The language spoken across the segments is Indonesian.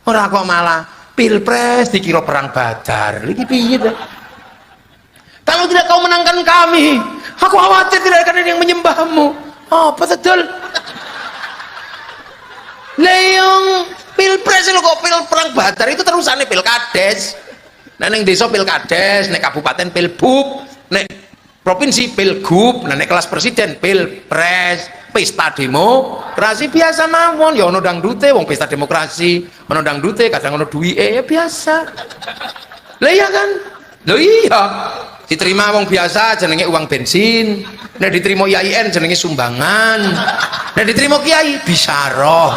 Ora kok malah pilpres dikira perang Badar. Iki piye ta? Kalau tidak kau menangkan kami, aku khawatir tidak akan ada yang menyembahmu. Apa betul? Leong pilpres lho kok perang Badar itu terusannya pilkades. Nek desa pilkades, nek kabupaten pilbub, nek provinsi pilgub, nek kelas presiden pilpres, pesta demokrasi biasa mawon. Ya ono dangdute wong pesta demokrasi, ono dangdute kadang ono duwike ya biasa. Lah iya kan? Lho iya. Diterima wong biasa jenenge uang bensin, nek diterima IAIN jenenge sumbangan, nek diterima kiai bisaroh.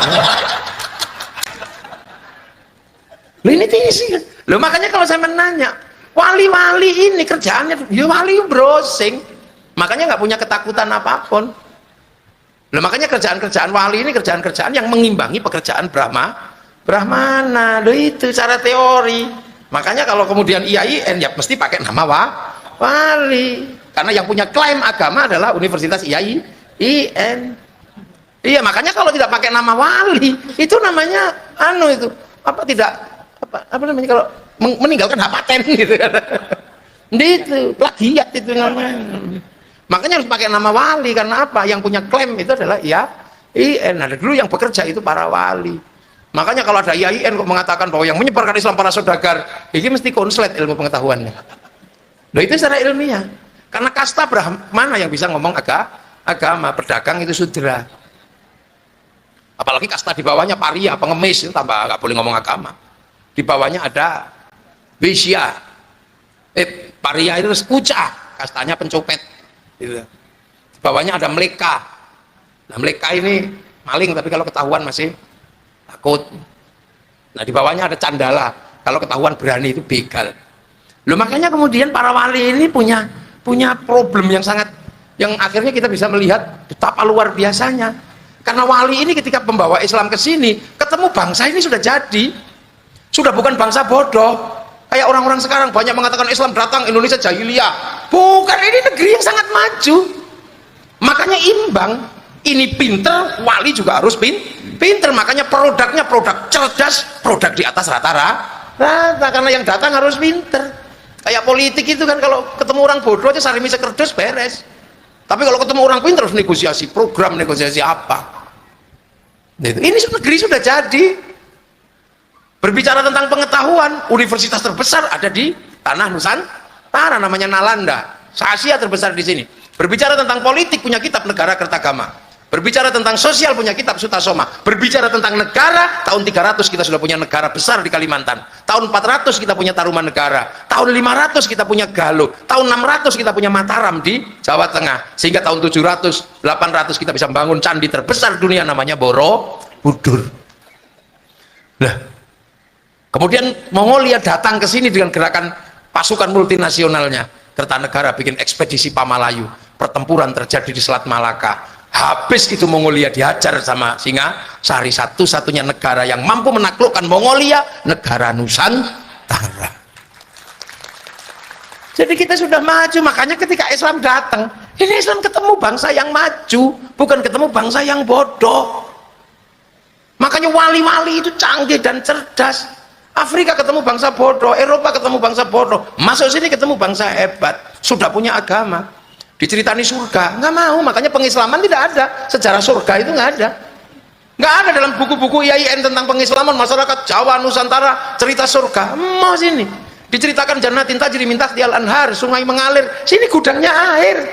Lho ini sih. Lho makanya kalau saya menanya, wali-wali ini kerjaannya ya wali browsing. Makanya nggak punya ketakutan apapun. Lho makanya kerjaan-kerjaan wali ini kerjaan-kerjaan yang mengimbangi pekerjaan Brahmana. Lho itu cara teori. Makanya kalau kemudian IAIN ya mesti pakai nama wali, karena yang punya klaim agama adalah Universitas IAIN. Iya, makanya kalau tidak pakai nama wali itu namanya itu apa namanya kalau meninggalkan hak paten gitu kan. Itu plagiat itu namanya. Makanya harus pakai nama wali karena apa? Yang punya klaim itu adalah IAIN. Nah, dulu yang bekerja itu para wali. Makanya kalau ada IAIN kok mengatakan bahwa yang menyebarkan Islam para saudagar, ini mesti konslet ilmu pengetahuannya. Loh itu secara ilmiah. Karena kasta Brahmana yang bisa ngomong agama, pedagang itu sudra. Apalagi kasta di bawahnya paria, pengemis, itu tambah nggak boleh ngomong agama. Di bawahnya ada Wisya, paria itu kuca, kastanya pencopet. Gitu. Di bawahnya ada Mleka. Nah Mleka ini maling, tapi kalau ketahuan masih takut. Nah di bawahnya ada Candala, kalau ketahuan berani itu begal. Loh makanya kemudian para wali ini punya problem yang akhirnya kita bisa melihat betapa luar biasanya. Karena wali ini ketika membawa Islam ke sini, ketemu bangsa ini sudah jadi. Sudah bukan bangsa bodoh. Kayak orang-orang sekarang banyak mengatakan Islam datang Indonesia jahiliyah. Bukan, ini negeri yang sangat maju. Makanya imbang. Ini pinter, wali juga harus pinter. Makanya produknya produk cerdas, produk di atas rata-rata. Karena yang datang harus pinter. Kayak politik itu kan kalau ketemu orang bodoh aja sarimi sekerdus beres. Tapi kalau ketemu orang pintar harus negosiasi program, negosiasi apa. Ini negeri sudah jadi. Berbicara tentang pengetahuan, universitas terbesar ada di tanah Nusantara namanya Nalanda. Se-Asia terbesar di sini. Berbicara tentang politik punya kitab Negara Kertagama. Berbicara tentang sosial punya kitab Sutasoma. Berbicara tentang negara, tahun 300 kita sudah punya negara besar di Kalimantan. Tahun 400 kita punya Taruman Negara. Tahun 500 kita punya Galuh. Tahun 600 kita punya Mataram di Jawa Tengah. Sehingga tahun 700, 800 kita bisa membangun candi terbesar dunia namanya Borobudur. Nah, kemudian Mongolia datang ke sini dengan gerakan pasukan multinasionalnya. Kertanegara bikin ekspedisi Pamalayu. Pertempuran terjadi di Selat Malaka. Habis itu Mongolia dihajar sama Singasari, satu-satunya negara yang mampu menaklukkan Mongolia, negara Nusantara. Jadi kita sudah maju, makanya ketika Islam datang, ini Islam ketemu bangsa yang maju, bukan ketemu bangsa yang bodoh. Makanya wali-wali itu canggih dan cerdas. Afrika ketemu bangsa bodoh, Eropa ketemu bangsa bodoh, masuk sini ketemu bangsa hebat, sudah punya agama. Diceritani surga, nggak mau. Makanya pengislaman tidak ada, sejarah surga itu nggak ada dalam buku-buku IAIN tentang pengislaman masyarakat Jawa Nusantara. Cerita surga mau sini diceritakan jannatin tajri min tahtiha al-anhar, sungai mengalir, sini gudangnya air.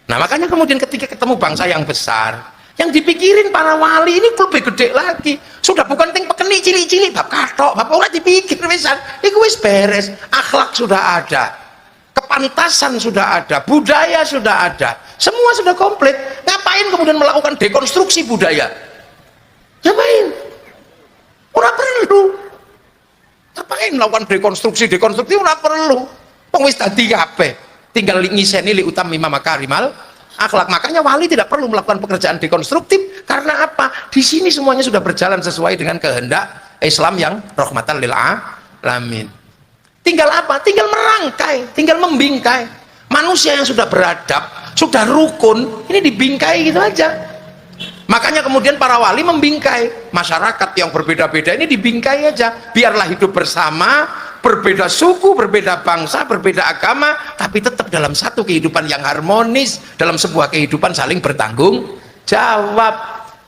Nah makanya kemudian ketika ketemu bangsa yang besar, yang dipikirin para wali ini lebih gede lagi. Sudah bukan ting pekeni cili-cili bab kathok, bab ora dipikir wisan, iku wis beres. Akhlak sudah ada, kepantasan sudah ada, budaya sudah ada, semua sudah komplit. Ngapain kemudian melakukan dekonstruksi budaya? Ngapain? Ora perlu. Ngapain melakukan dekonstruksi ora perlu. Wong wis dadi kabeh, tinggal ngiseni li utami makarimal akhlak. Makanya wali tidak perlu melakukan pekerjaan dekonstruktif. Karena apa? Di sini semuanya sudah berjalan sesuai dengan kehendak Islam yang rahmatan lil alamin. Tinggal apa? Tinggal merangkai, tinggal membingkai. Manusia yang sudah beradab, sudah rukun, ini dibingkai gitu aja. Makanya kemudian para wali membingkai masyarakat yang berbeda-beda ini, dibingkai aja, biarlah hidup bersama, berbeda suku, berbeda bangsa, berbeda agama, tapi tetap dalam satu kehidupan yang harmonis, dalam sebuah kehidupan saling bertanggung jawab.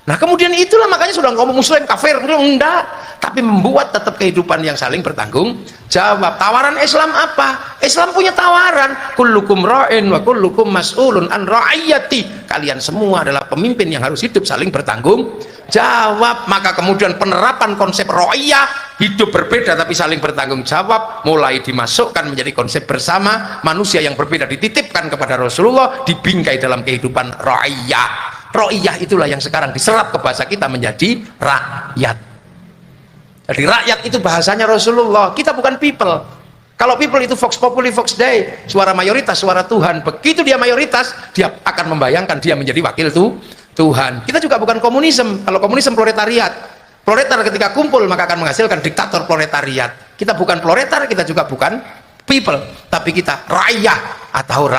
Nah kemudian itulah makanya sudah ngomong muslim kafir enggak, tapi membuat tetap kehidupan yang saling bertanggung jawab. Tawaran Islam apa? Islam punya tawaran, kullukum ra'in wa kullukum mas'ulun an ra'iyati, kalian semua adalah pemimpin yang harus hidup saling bertanggung jawab. Maka kemudian penerapan konsep ra'iyah, hidup berbeda tapi saling bertanggung jawab, mulai dimasukkan menjadi konsep bersama. Manusia yang berbeda dititipkan kepada Rasulullah, dibingkai dalam kehidupan ra'iyah. Ra'iyah itulah yang sekarang diserap ke bahasa kita menjadi rakyat. Jadi rakyat itu bahasanya Rasulullah, kita bukan people. Kalau people itu vox populi vox dei, suara mayoritas, suara Tuhan. Begitu dia mayoritas, dia akan membayangkan dia menjadi wakil Tuhan. Kita juga bukan komunisme. Kalau komunisme proletariat, proletar ketika kumpul maka akan menghasilkan diktator proletariat. Kita bukan proletar, kita juga bukan people, tapi kita rakyat atau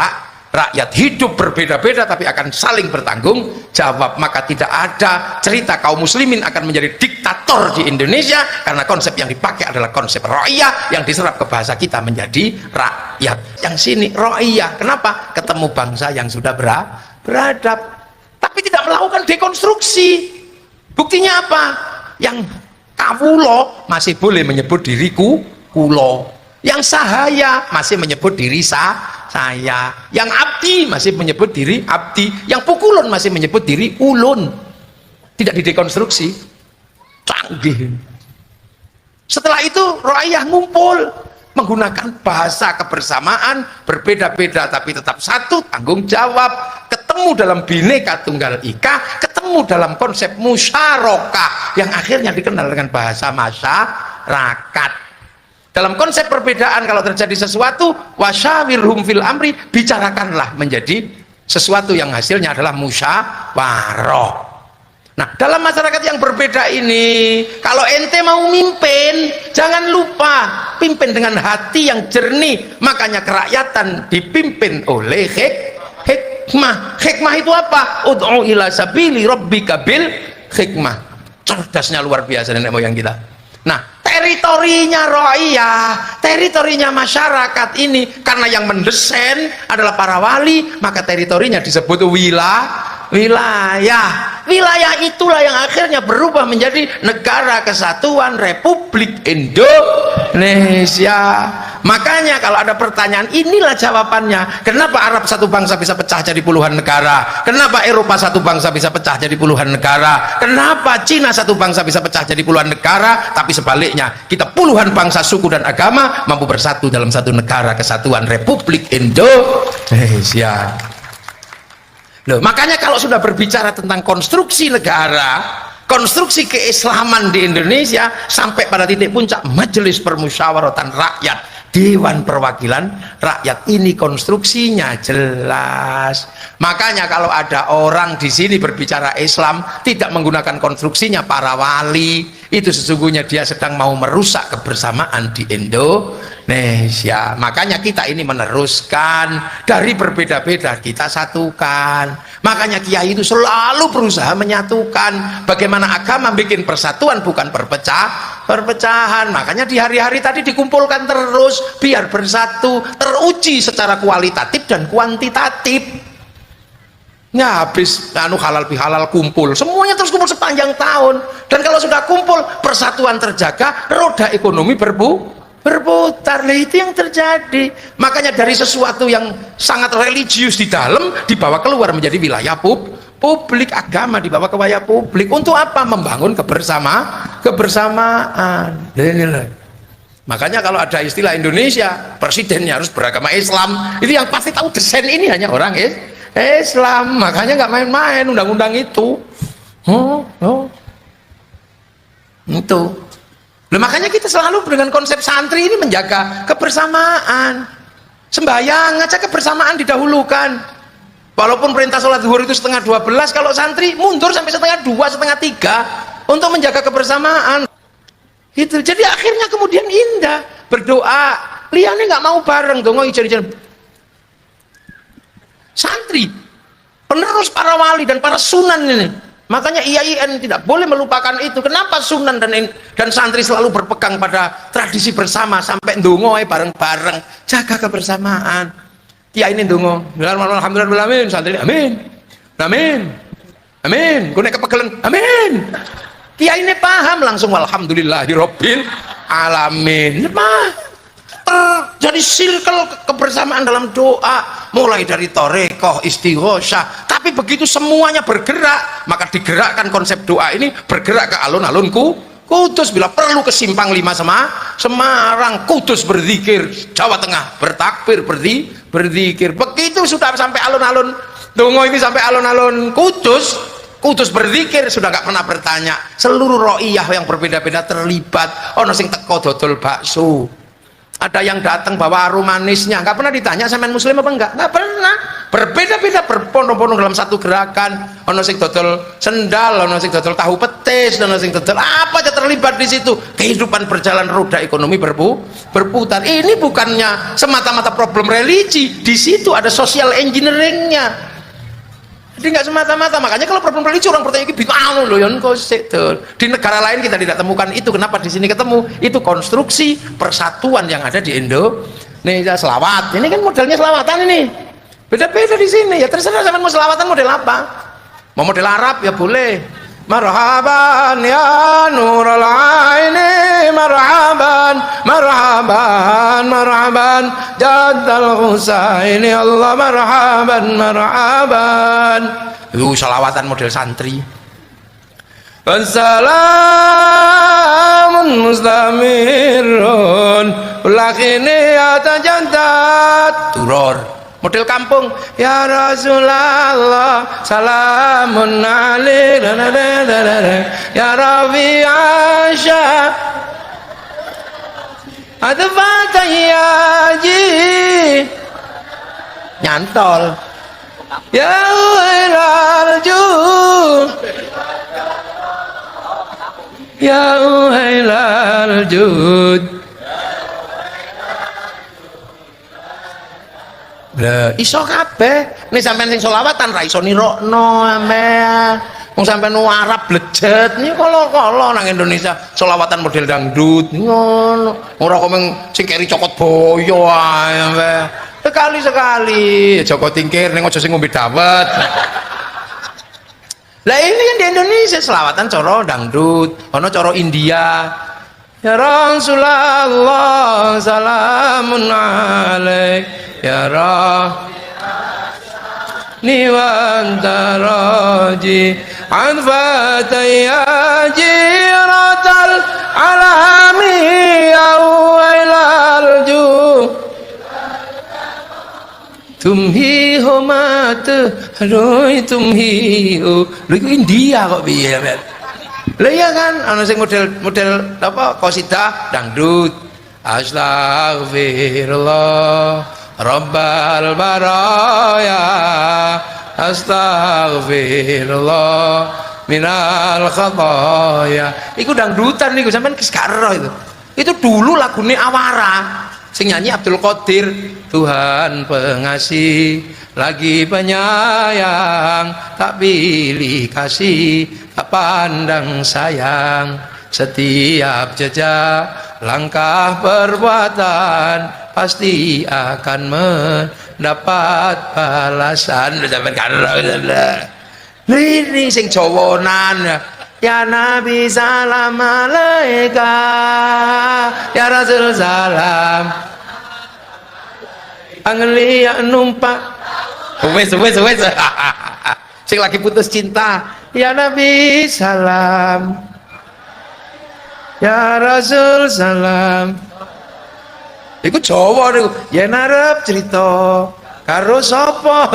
rakyat, hidup berbeda-beda tapi akan saling bertanggung jawab. Maka tidak ada cerita kaum muslimin akan menjadi diktator di Indonesia, karena konsep yang dipakai adalah konsep ra'iyah yang diserap ke bahasa kita menjadi rakyat. Yang sini ra'iyah, kenapa? Ketemu bangsa yang sudah beradab tapi tidak melakukan dekonstruksi. Buktinya apa? Yang kawulo masih boleh menyebut diriku kulo, yang sahaya masih menyebut diri saya, yang abdi masih menyebut diri abdi, yang pukulun masih menyebut diri ulun. Tidak didekonstruksi, canggih. Setelah itu ra'iyah ngumpul menggunakan bahasa kebersamaan, berbeda-beda tapi tetap satu, tanggung jawab, ketemu dalam Bhinneka Tunggal Ika, ketemu dalam konsep musyarakah yang akhirnya dikenal dengan bahasa masyarakat. Dalam konsep perbedaan, kalau terjadi sesuatu, wasyawirhum fil amri, bicarakanlah menjadi sesuatu yang hasilnya adalah musyawarah. Nah, dalam masyarakat yang berbeda ini, kalau ente mau mimpin, jangan lupa pimpin dengan hati yang jernih. Makanya kerakyatan dipimpin oleh hikmah. Hikmah itu apa? Ud'u ila sabili rabbika bil hikmah. Cerdasnya luar biasa nenek moyang kita. Nah, teritorinya ra'iyah, teritorinya masyarakat ini, karena yang mendesain adalah para wali, maka teritorinya disebut wilayah. Wilayah itulah yang akhirnya berubah menjadi Negara Kesatuan Republik Indonesia. Makanya kalau ada pertanyaan, inilah jawabannya. Kenapa Arab satu bangsa bisa pecah jadi puluhan negara? Kenapa Eropa satu bangsa bisa pecah jadi puluhan negara? Kenapa Cina satu bangsa bisa pecah jadi puluhan negara? Tapi sebaliknya, kita puluhan bangsa, suku dan agama mampu bersatu dalam satu Negara Kesatuan Republik Indonesia. Loh, makanya kalau sudah berbicara tentang konstruksi negara, konstruksi keislaman di Indonesia, sampai pada titik puncak Majelis Permusyawaratan Rakyat, Dewan Perwakilan Rakyat, ini konstruksinya jelas. Makanya kalau ada orang di sini berbicara Islam tidak menggunakan konstruksinya para wali, itu sesungguhnya dia sedang mau merusak kebersamaan di Indonesia. Makanya kita ini meneruskan, dari berbeda-beda kita satukan. Makanya kiai itu selalu berusaha menyatukan. Bagaimana agama bikin persatuan, bukan perpecahan. Makanya di hari-hari tadi dikumpulkan terus biar bersatu, teruji secara kualitatif dan kuantitatif. Ya habis halal bihalal kumpul, semuanya terus kumpul sepanjang tahun. Dan kalau sudah kumpul, persatuan terjaga, roda ekonomi berputar. Nah, itu yang terjadi. Makanya dari sesuatu yang sangat religius di dalam dibawa keluar menjadi wilayah publik, agama dibawa ke wilayah publik. Untuk apa? Membangun kebersamaan. Inilah. Makanya kalau ada istilah Indonesia, presidennya harus beragama Islam, itu yang pasti tahu desain ini hanya orang Islam. Makanya nggak main-main undang-undang itu. Itu. Nah, makanya kita selalu dengan konsep santri ini menjaga kebersamaan. Sembahyang aja kebersamaan didahulukan. Walaupun perintah sholat zuhur itu 11:30, kalau santri mundur sampai 1:30, 1:30 untuk menjaga kebersamaan. Gitu. Jadi akhirnya kemudian indah berdoa. Liane nggak mau bareng dong, ijen-ijen. Santri, penerus para wali dan para sunan ini Makanya IAIN tidak boleh melupakan itu. Kenapa Sunan dan santri selalu berpegang pada tradisi bersama sampai ndonga bareng-bareng, jaga kebersamaan. Kiai ini ndonga, alhamdulillah, santri amin. Amin. Amin. Ku nek kepegelen, amin. Kiai ini paham langsung alhamdulillahirabbil alamin. Jadi circle kebersamaan dalam doa, mulai dari torekoh, istighosah. Tapi begitu semuanya bergerak, maka digerakkan konsep doa ini bergerak ke alun-alun Kudus. Bila perlu ke Simpang 5 Semarang, Kudus berzikir, Jawa Tengah bertakbir, berzikir. Begitu sudah sampai alun-alun dongo ini, sampai alun-alun Kudus berzikir, sudah nggak pernah bertanya. Seluruh ro'iyah yang berbeda-beda terlibat. Ono sing teko dodol bakso, ada yang datang bawa arum manisnya, nggak pernah ditanya sampean muslim apa nggak pernah. Berbeda-beda, berpondong-pondong dalam satu gerakan. Ono sing dodol sendal, ono sing dodol tahu petis, ono sing dodol apa aja terlibat di situ. Kehidupan berjalan, roda ekonomi berputar. Ini bukannya semata-mata problem religi, di situ ada social engineeringnya. Jadi nggak semata-mata. Makanya kalau problem religi orang bertanya bingung loh, yang di negara lain kita tidak temukan itu. Kenapa di sini ketemu? Itu konstruksi persatuan yang ada di Indo. Nih selawat, ini kan modelnya selawatan ini. Beda-beda di sini. Ya terserah sama mau selawatan model apa. Mau model Arab ya boleh. Marhaban ya nurul aini, marhaban, marhaban, marhaban jaddal Husaini, Allah marhaban, marhaban. Itu salawatan model santri. Wassalamun mustamirun lakini atajantat turor. Model kampung, ya Rasulullah salamun alaik ya Rabi Asya adfatayyaji nyantol ya uhilarju ya uhilarjud. Lah iso kabeh. Nek sampean sing selawatan ra iso nirokno sampean. Wong sampean Arab blejet iki kala-kala nang Indonesia selawatan model dangdut ngono. Ora kok meng sing keri cokot boyo ae sampean. Sekali-sekali Joko Tingkir ning aja sing ngombe dawet. Lah ini kan di Indonesia selawatan cara dangdut, ana cara India. Ya Rasulullah salamun alaik ya rahni wa antaraji anfataya jiratal alami ya wailalju tumhi homat roi tumhi ho. Lha India kok piye men? Lah iya kan ana sing model apa qasidah dangdut. Astaghfirullah Rabbal baraya astaghfirullah minal khataya. Iku dangdutan niku sampean gak ero itu. Itu dulu lagune Awara. Sing nyanyi Abdul Qadir. Tuhan pengasih lagi penyayang, tak pilih kasih, tak pandang sayang. Setiap jejak langkah perbuatan pasti akan mendapat balasan. Ini sing jawonan ya Nabi salam alaika ya Rasul salam anglia numpak wes sing lagi putus cinta ya Nabi salam ya Rasul salam. Iku Jawa niku yen arep cerita karo sapa.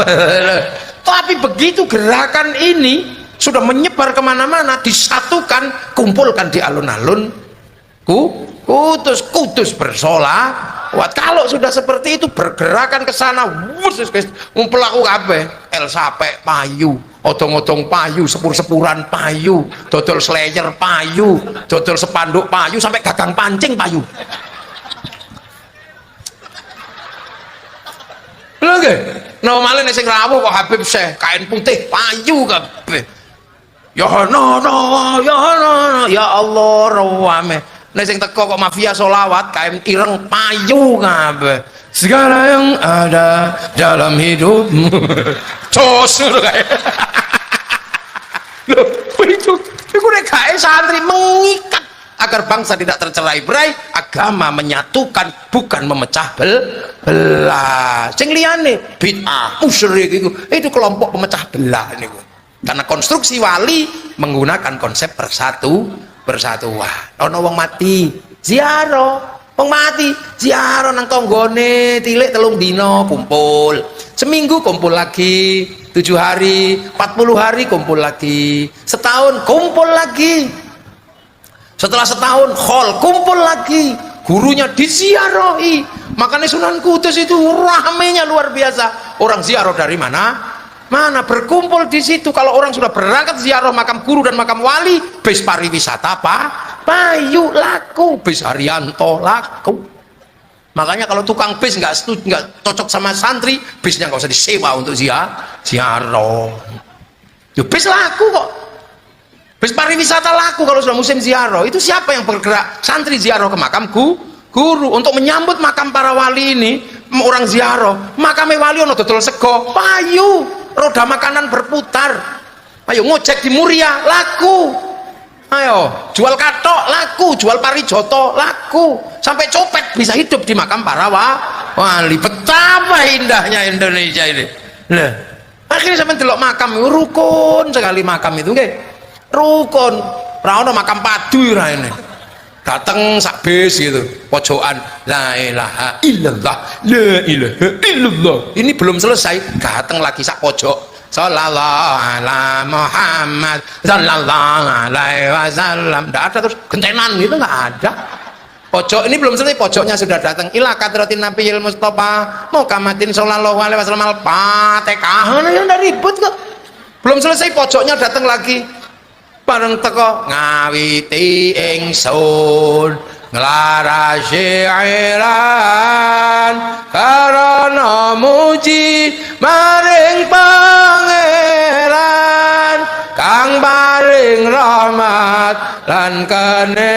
Tapi begitu gerakan ini sudah menyebar kemana-mana, disatukan, kumpulkan di alun-alun Kudus bersolawat. Kalau sudah seperti itu bergerakan ke sana, pelaku kabeh el sape payu, odong-odong payu, sepur-sepuran payu, dodol slayer payu, dodol sepanduk payu, sampai gagang pancing payu. Lho nggih, normalnya sing rawuh kok Habib Syekh kain putih payu kabeh. Ya no no, ya no, no. Ya Allah rawame. Nek sing teko kok mafia solawat KM ireng payu kabeh. Segala yang ada dalam hidupmu. Cos ngono kae. Loh, itu nek gawe santri mengikat agar bangsa tidak tercerai-berai, agama menyatukan bukan memecah belah. Sing liyane bid'ah, musyrik itu kelompok pemecah belah niku. Karena konstruksi wali menggunakan konsep persatuan. Ono wong mati ziarah, wong mati ziarah nang tanggane tilik 3 dina kumpul, seminggu kumpul lagi, 7 hari, 40 hari kumpul lagi, setahun kumpul lagi, setelah setahun khol kumpul lagi, gurunya diziarahi. Makanya Sunan Kudus itu ramenya luar biasa. Orang ziarah dari mana berkumpul di situ. Kalau orang sudah berangkat ziarah makam guru dan makam wali, bis pariwisata payu laku, bis Haryanto laku. Makanya kalau tukang bis nggak cocok sama santri, bisnya nggak usah disewa untuk ziarah. Bis laku kok, bis pariwisata laku kalau sudah musim ziarah. Itu siapa yang bergerak? Santri ziarah ke makam guru untuk menyambut makam para wali ini. Orang ziarah makam wali ono dodol sego payu, roda makanan berputar, ayo ngojek di Muria laku, ayo jual katok laku, jual parijoto laku, sampai copet bisa hidup di makam para wali. Betapa indahnya Indonesia ini. Nah, akhirnya sampai delok makam rukun sekali, makam itu nggih rukun, ra ono makam padu ra ini. Datang sak bis gitu, pojokan la ilaha illallah, la ilaha illallah. Ini belum selesai, datang lagi sak pojok, sallallahu ala Muhammad sallallahu alaihi wasallam. Tidak ada, terus gentenan gitu, nggak ada. Pojok ini belum selesai, pojoknya sudah datang. Ila kadratin nabiyil mustafa mukamatin sallallahu alaihi wasallam al-fatihah. Yang udah ribut kok. Belum selesai, pojoknya datang lagi. Bareng teko ngawiti ingsun nglarasi airan karana muji maring pangeran kang paring rahmat lan kenikmatan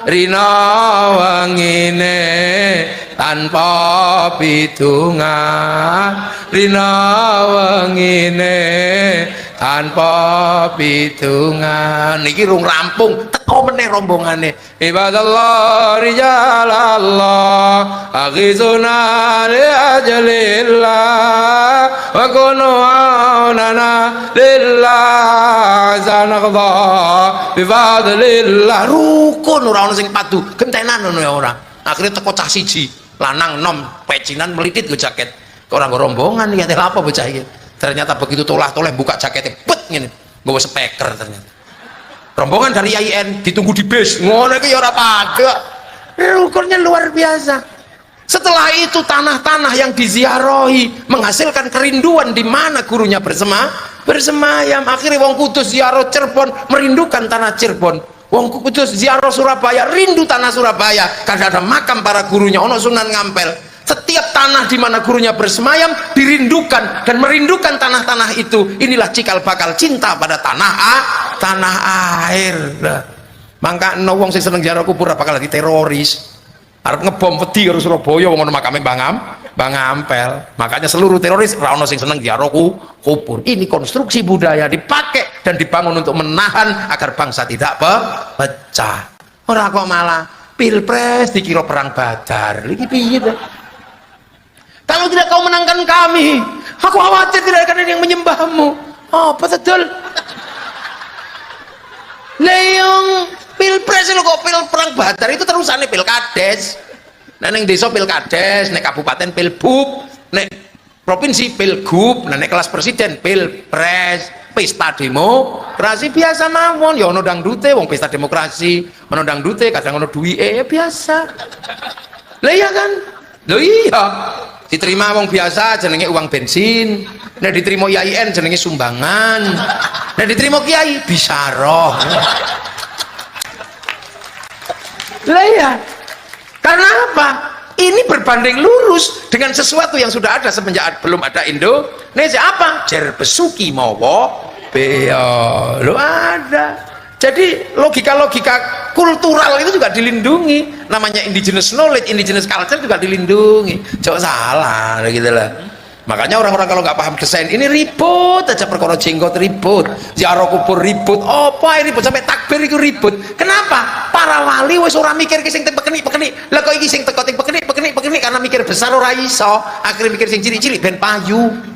rina wengine tanpa pitungan, rina wengine tanpa pitungan. Niki rung rampung, teko meneh rombongane. Ibadallah rijalallah aghizuna li ajalillah wa kunu aunana lillah zanaqdha bifadlillah. Rukun ora ono sing padu, gentenan ngono ya ora. Akhirnya teko cah siji, lanang nom, pecinan melitit go jaket. Kok ora rombongan iki teh apa bocah iki. Ternyata begitu tolah-toleh buka jaketnya, bet ngene, nggawa speaker ternyata. Rombongan dari IAIN ditunggu di bis, ngono iki ya ora pada. Ukurnya luar biasa. Setelah itu tanah-tanah yang diziarahi menghasilkan kerinduan di mana gurunya bersemayam. Akhirnya wong Kudus ziarah Cirebon merindukan tanah Cirebon. Wong Kudus ziarah Surabaya rindu tanah Surabaya karena ada makam para gurunya ono Sunan Ngampel. Setiap tanah di mana gurunya bersemayam dirindukan dan merindukan tanah-tanah itu. Inilah cikal bakal cinta pada tanah air. Mangka no wong sing seneng ziarah kubur bakal lagi teroris. Arep ngebom wedi karo Surabaya wong ono makame Bang Ampel. Makanya seluruh teroris ora ono sing seneng ziarah kubur. Ini konstruksi budaya dipakai dan dibangun untuk menahan agar bangsa tidak pecah. Ora kok malah pilpres dikira perang Badar. Iki piye ta? Kalau tidak kau menangkan kami, aku khawatir tidak akan ada yang menyembahmu. Oh, apa betul? Leong pilpres lo kok perang Badar itu terusannya pilkades. Nah, neng desa pilkades, neng kabupaten pilbub, neng provinsi pilgub, neng kelas presiden pilpres, pesta demokrasi biasa mawon. Ya ono dangdute, wong pesta demokrasi, ono dangdute, kadang ono duwike, ya biasa. Lah iya kan? Loh iya. Diterima wong biasa jenenge uang bensin, nek diterima IAIN jenenge sumbangan, nek diterima kiai bisaroh. Lah ya, karena apa? Ini berbanding lurus dengan sesuatu yang sudah ada semenjak belum ada Indonesia. Apa? Jer besuki mawa beo lo ada. Jadi logika-logika kultural itu juga dilindungi, namanya indigenous knowledge, indigenous culture juga dilindungi. Jangan salah gitu lah. Makanya orang-orang kalau nggak paham desain ini ribut aja, perkara jenggot ribut, ziarah kubur ribut, apa ini ribut sampai takbir itu ribut. Kenapa? Para wali wis ora mikir ki sing pekenik-pekenik. Lah kok iki sing teko pekenik-pekenik karena mikir besar ora iso, akhirnya mikir sing cilik-cilik ben payu.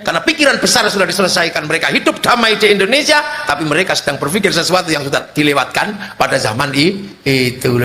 Karena pikiran besar sudah diselesaikan, mereka hidup damai di Indonesia, tapi mereka sedang berpikir sesuatu yang sudah dilewatkan pada zaman itu.